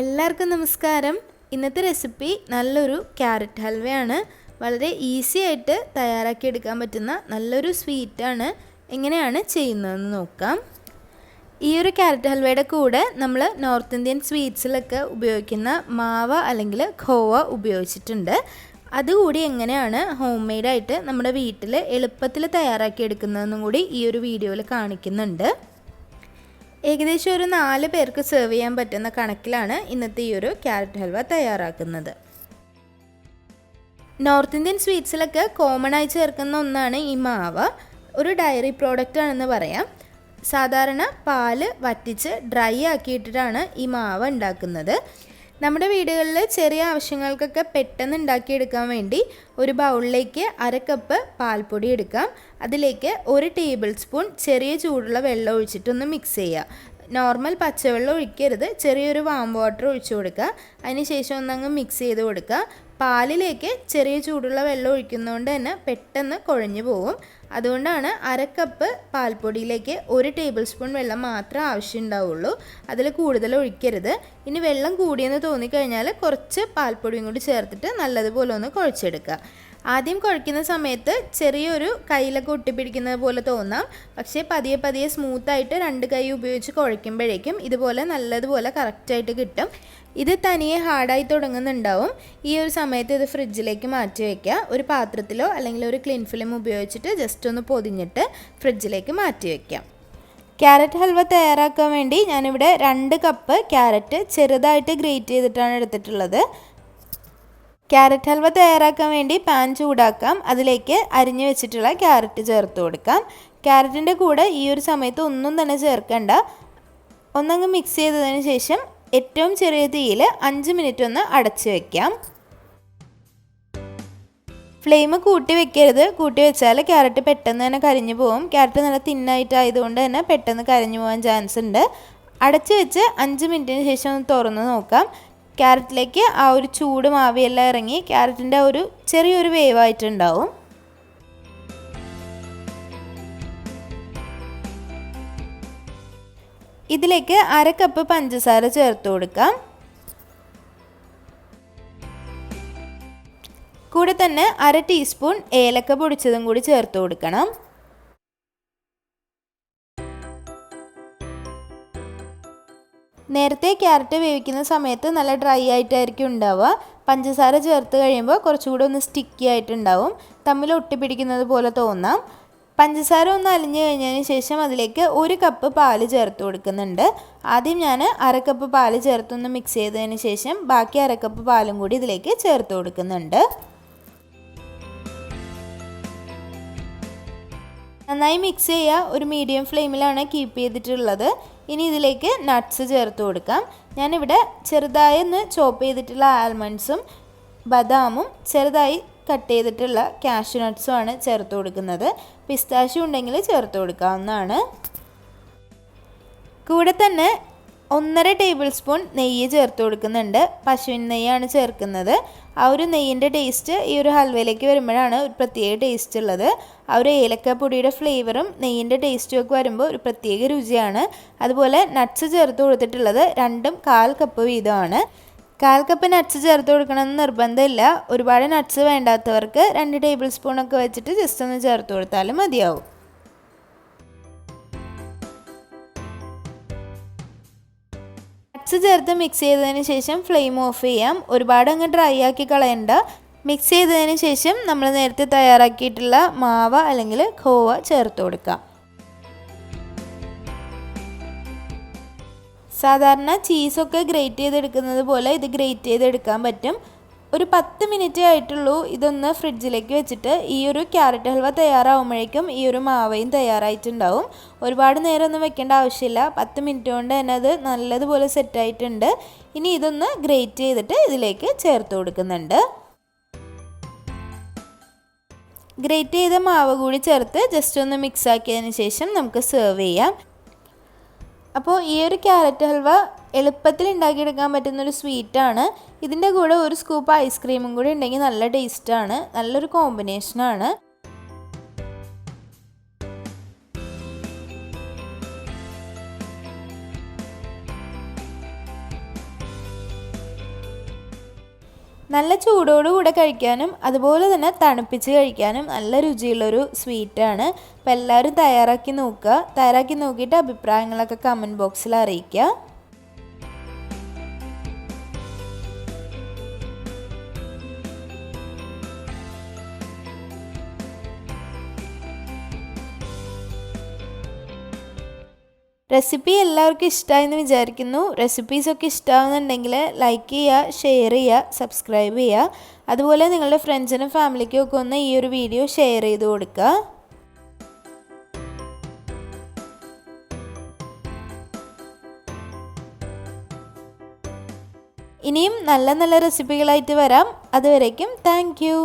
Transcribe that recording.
എല്ലാവർക്കും നമസ്കാരം. ഇന്നത്തെ റെസിപ്പി നല്ലൊരു ക്യാരറ്റ് ഹൽവയാണ്. വളരെ ഈസി ആയിട്ട് തയ്യാറാക്കി എടുക്കാൻ പറ്റുന്ന നല്ലൊരു സ്വീറ്റാണ്. എങ്ങനെയാണ് ചെയ്യുന്നതെന്ന് നോക്കാം. ഈ ഒരു ക്യാരറ്റ് ഹൽവയുടെ കൂടെ നമ്മൾ നോർത്ത് ഇന്ത്യൻ സ്വീറ്റ്സിലൊക്കെ ഉപയോഗിക്കുന്ന മാവ അല്ലെങ്കിൽ ഖോവ ഉപയോഗിച്ചിട്ടുണ്ട്. അതുകൂടി എങ്ങനെയാണ് ഹോം മെയ്ഡായിട്ട് നമ്മുടെ വീട്ടിൽ എളുപ്പത്തിൽ തയ്യാറാക്കി എടുക്കുന്നതെന്നും കൂടി ഈ ഒരു വീഡിയോയിൽ കാണിക്കുന്നുണ്ട്. ഏകദേശം ഒരു 4 പേർക്ക് സെർവ് ചെയ്യാൻ പറ്റുന്ന കണക്കിലാണ് ഇന്നത്തെ ഈ ഒരു ക്യാരറ്റ് ഹൽവ തയ്യാറാക്കുന്നത്. നോർത്ത് ഇന്ത്യൻ സ്വീറ്റ്സിലൊക്കെ കോമൺ ആയി ചേർക്കുന്ന ഒന്നാണ് ഈ മാവ. ഒരു ഡയറി പ്രോഡക്റ്റ് ആണെന്ന് പറയാം. സാധാരണ പാല് വറ്റിച്ച് ഡ്രൈ ആക്കിയിട്ടാണ് ഈ മാവ് ഉണ്ടാക്കുന്നത്. നമ്മുടെ വീടുകളിൽ ചെറിയ ആവശ്യങ്ങൾക്കൊക്കെ പെട്ടെന്ന് ഉണ്ടാക്കിയെടുക്കാൻ വേണ്ടി ഒരു ബൗളിലേക്ക് 1/2 കപ്പ് പാൽപ്പൊടി എടുക്കാം. അതിലേക്ക് 1 ടേബിൾ സ്പൂൺ ചെറിയ ചൂടുള്ള വെള്ളം ഒഴിച്ചിട്ടൊന്ന് മിക്സ് ചെയ്യുക. നോർമൽ പച്ചവെള്ളം ഒഴിക്കരുത്, ചെറിയൊരു വാം വാട്ടർ ഒഴിച്ചു കൊടുക്കുക. അതിനുശേഷം ഒന്നങ്ങ് മിക്സ് ചെയ്ത് കൊടുക്കുക. പാലിലേക്ക് ചെറിയ ചൂടുള്ള വെള്ളം ഒഴിക്കുന്നതുകൊണ്ട് തന്നെ പെട്ടെന്ന് കുഴഞ്ഞു പോകും. അതുകൊണ്ടാണ് 1/2 കപ്പ് പാൽപ്പൊടിയിലേക്ക് 1 ടേബിൾ സ്പൂൺ വെള്ളം മാത്രമേ ആവശ്യമുണ്ടാവുള്ളൂ. അതിൽ കൂടുതൽ ഒഴിക്കരുത്. ഇനി വെള്ളം കൂടിയെന്ന് തോന്നിക്കഴിഞ്ഞാൽ കുറച്ച് പാൽപ്പൊടിയും കൂടി ചേർത്തിട്ട് നല്ലതുപോലെ ഒന്ന് കുഴച്ചെടുക്കുക. ആദ്യം കുഴയ്ക്കുന്ന സമയത്ത് ചെറിയൊരു കയ്യിലൊക്കെ ഒട്ടിപ്പിടിക്കുന്നത് പോലെ തോന്നാം. പക്ഷേ പതിയെ പതിയെ സ്മൂത്തായിട്ട് 2 കൈ ഉപയോഗിച്ച് കുഴയ്ക്കുമ്പോഴേക്കും ഇതുപോലെ നല്ലതുപോലെ കറക്റ്റായിട്ട് കിട്ടും. ഇത് തനിയെ ഹാർഡായി തുടങ്ങുന്നുണ്ടാവും. ഈ ഒരു സമയത്ത് ഇത് ഫ്രിഡ്ജിലേക്ക് മാറ്റി വയ്ക്കുക. ഒരു പാത്രത്തിലോ അല്ലെങ്കിൽ ഒരു ക്ലീൻ ഫിലിം ഉപയോഗിച്ചിട്ട് ജസ്റ്റ് ഒന്ന് പൊതിഞ്ഞിട്ട് ഫ്രിഡ്ജിലേക്ക് മാറ്റി വയ്ക്കാം. ക്യാരറ്റ് ഹൽവ തയ്യാറാക്കാൻ വേണ്ടി ഞാനിവിടെ 2 കപ്പ് ക്യാരറ്റ് ചെറുതായിട്ട് ഗ്രേറ്റ് ചെയ്തിട്ടാണ് എടുത്തിട്ടുള്ളത്. ക്യാരറ്റ് ഹൽവ തയ്യാറാക്കാൻ വേണ്ടി പാൻ ചൂടാക്കാം. അതിലേക്ക് അരിഞ്ഞു വെച്ചിട്ടുള്ള ക്യാരറ്റ് ചേർത്ത് കൊടുക്കാം. ക്യാരറ്റിൻ്റെ കൂടെ ഈ ഒരു സമയത്ത് ഒന്നും തന്നെ ചേർക്കണ്ട. ഒന്നങ്ങ് മിക്സ് ചെയ്തതിന് ശേഷം ഏറ്റവും ചെറിയ തീയിൽ 5 മിനിറ്റ് ഒന്ന് അടച്ചു വയ്ക്കാം. ഫ്ലെയിം കൂട്ടി വെക്കരുത്. കൂട്ടി വെച്ചാൽ ക്യാരറ്റ് പെട്ടെന്ന് തന്നെ കരിഞ്ഞു പോകും. ക്യാരറ്റ് നല്ല തിന്നായിട്ടായതുകൊണ്ട് തന്നെ പെട്ടെന്ന് കരിഞ്ഞു പോകാൻ ചാൻസ് ഉണ്ട്. അടച്ചു വെച്ച് 5 മിനിറ്റിന് ശേഷം ഒന്ന് തുറന്ന് നോക്കാം. ക്യാരറ്റിലേക്ക് ആ ഒരു ചൂട് മാവിയെല്ലാം ഇറങ്ങി ക്യാരറ്റിൻ്റെ ഒരു ചെറിയൊരു വേവായിട്ടുണ്ടാവും. ഇതിലേക്ക് 1/2 കപ്പ് പഞ്ചസാര ചേർത്ത് കൊടുക്കാം. കൂടെ തന്നെ 1/2 ടീസ്പൂൺ ഏലക്ക പൊടിച്ചതും കൂടി ചേർത്ത് കൊടുക്കണം. നേരത്തെ ക്യാരറ്റ് വേവിക്കുന്ന സമയത്ത് നല്ല ഡ്രൈ ആയിട്ടായിരിക്കും ഉണ്ടാവുക. പഞ്ചസാര ചേർത്ത് കഴിയുമ്പോൾ കുറച്ചുകൂടി ഒന്ന് സ്റ്റിക്കി ആയിട്ടുണ്ടാവും. തമ്മിൽ ഒട്ടിപ്പിടിക്കുന്നത് പോലെ തോന്നാം. പഞ്ചസാര ഒന്ന് അലിഞ്ഞു കഴിഞ്ഞതിന് ശേഷം അതിലേക്ക് 1 കപ്പ് പാല് ചേർത്ത് കൊടുക്കുന്നുണ്ട്. ആദ്യം ഞാൻ 1/2 കപ്പ് പാല് ചേർത്തൊന്ന് മിക്സ് ചെയ്തതിന് ശേഷം ബാക്കി 1/2 കപ്പ് പാലും കൂടി ഇതിലേക്ക് ചേർത്ത് കൊടുക്കുന്നുണ്ട്. നന്നായി മിക്സ് ചെയ്യുക. ഒരു മീഡിയം ഫ്ലെയിമിലാണ് കീപ്പ് ചെയ്തിട്ടുള്ളത്. ഇനി ഇതിലേക്ക് നട്ട്സ് ചേർത്ത് കൊടുക്കാം. ഞാനിവിടെ ചെറുതായി ഒന്ന് ചോപ്പ് ചെയ്തിട്ടുള്ള ആൽമണ്ട്സും ബദാമും ചെറുതായി കട്ട് ചെയ്തിട്ടുള്ള കാഷ്യൂ നട്ട്സുമാണ് ചേർത്ത് കൊടുക്കുന്നത്. പിസ്താഷ്യൂ ഉണ്ടെങ്കിൽ ചേർത്ത് കൊടുക്കാവുന്നതാണ്. കൂടെ തന്നെ 1.5 ടേബിൾ സ്പൂൺ നെയ്യ് ചേർത്ത് കൊടുക്കുന്നുണ്ട്. പശുവിൻ നെയ്യാണ് ചേർക്കുന്നത്. ആ ഒരു നെയ്യിൻ്റെ ടേസ്റ്റ് ഈ ഒരു ഹൽവയിലേക്ക് വരുമ്പോഴാണ് ഒരു പ്രത്യേക ടേസ്റ്റ് ഉള്ളത്. ആ ഒരു ഏലക്കപ്പൊടിയുടെ ഫ്ലേവറും നെയ്യിൻ്റെ ടേസ്റ്റും ഒക്കെ വരുമ്പോൾ ഒരു പ്രത്യേക രുചിയാണ്. അതുപോലെ നട്ട്സ് ചേർത്ത് കൊടുത്തിട്ടുള്ളത് 2 1/4 കപ്പ് വീതമാണ്. 1/4 കപ്പ് നട്ട്സ് ചേർത്ത് കൊടുക്കണമെന്ന് നിർബന്ധമില്ല. ഒരുപാട് നട്ട്സ് വേണ്ടാത്തവർക്ക് 2 ടേബിൾ സ്പൂണൊക്കെ വെച്ചിട്ട് ജസ്റ്റ് ഒന്ന് ചേർത്ത് കൊടുത്താലും മതിയാവും. നട്ട്സ് ചേർത്ത് മിക്സ് ചെയ്തതിന് ശേഷം ഫ്ലെയിം ഓഫ് ചെയ്യാം. ഒരുപാട് അങ്ങ് ഡ്രൈ ആക്കി കളയണ്ട. മിക്സ് ചെയ്തതിന് ശേഷം നമ്മൾ നേരത്തെ തയ്യാറാക്കിയിട്ടുള്ള മാവ അല്ലെങ്കിൽ ഖോവ ചേർത്ത് കൊടുക്കാം. സാധാരണ ചീസൊക്കെ ഗ്രേറ്റ് ചെയ്തെടുക്കുന്നത് പോലെ ഇത് ഗ്രേറ്റ് ചെയ്തെടുക്കാൻ പറ്റും. ഒരു 10 മിനിറ്റ് ആയിട്ടുള്ളൂ. ഇതൊന്ന് ഫ്രിഡ്ജിലേക്ക് വെച്ചിട്ട് ഈ ഒരു ക്യാരറ്റ് ഹൽവ തയ്യാറാവുമ്പോഴേക്കും ഈ ഒരു മാവയും തയ്യാറായിട്ടുണ്ടാവും. ഒരുപാട് നേരം ഒന്നും വെക്കേണ്ട ആവശ്യമില്ല. 10 മിനിറ്റ് കൊണ്ട് തന്നെ അത് നല്ലതുപോലെ സെറ്റായിട്ടുണ്ട്. ഇനി ഇതൊന്ന് ഗ്രേറ്റ് ചെയ്തിട്ട് ഇതിലേക്ക് ചേർത്ത് കൊടുക്കുന്നുണ്ട്. ഗ്രേറ്റ് ചെയ്ത മാവ് കൂടി ചേർത്ത് ജസ്റ്റ് ഒന്ന് മിക്സ് ആക്കിയതിന് ശേഷം നമുക്ക് സെർവ് ചെയ്യാം. അപ്പോൾ ഈ ഒരു ക്യാരറ്റ് ഹൽവ എളുപ്പത്തിൽ ഉണ്ടാക്കിയെടുക്കാൻ പറ്റുന്നൊരു സ്വീറ്റാണ്. ഇതിൻ്റെ കൂടെ 1 സ്കൂപ്പ് ഐസ്ക്രീമും കൂടി ഉണ്ടെങ്കിൽ നല്ല ടേസ്റ്റാണ്. നല്ലൊരു കോമ്പിനേഷനാണ്. നല്ല ചൂടോടുകൂടെ കഴിക്കാനും അതുപോലെ തന്നെ തണുപ്പിച്ച് കഴിക്കാനും നല്ല രുചിയുള്ളൊരു സ്വീറ്റാണ്. അപ്പോൾ എല്ലാവരും തയ്യാറാക്കി നോക്കുക. തയ്യാറാക്കി നോക്കിയിട്ട് അഭിപ്രായങ്ങളൊക്കെ കമൻറ്റ് ബോക്സിൽ അറിയിക്കുക. റെസിപ്പി എല്ലാവർക്കും ഇഷ്ടമായെന്ന് വിചാരിക്കുന്നു. റെസിപ്പീസൊക്കെ ഇഷ്ടമാകുന്നുണ്ടെങ്കിൽ ലൈക്ക് ചെയ്യുക, ഷെയർ ചെയ്യുക, സബ്സ്ക്രൈബ് ചെയ്യുക. അതുപോലെ നിങ്ങളുടെ ഫ്രണ്ട്സിനും ഫാമിലിക്കും ഒക്കെ ഒന്ന് ഈ ഒരു വീഡിയോ ഷെയർ ചെയ്ത് കൊടുക്കുക. ഇനിയും നല്ല നല്ല റെസിപ്പികളായിട്ട് വരാം. അതുവരേക്കും താങ്ക് യു.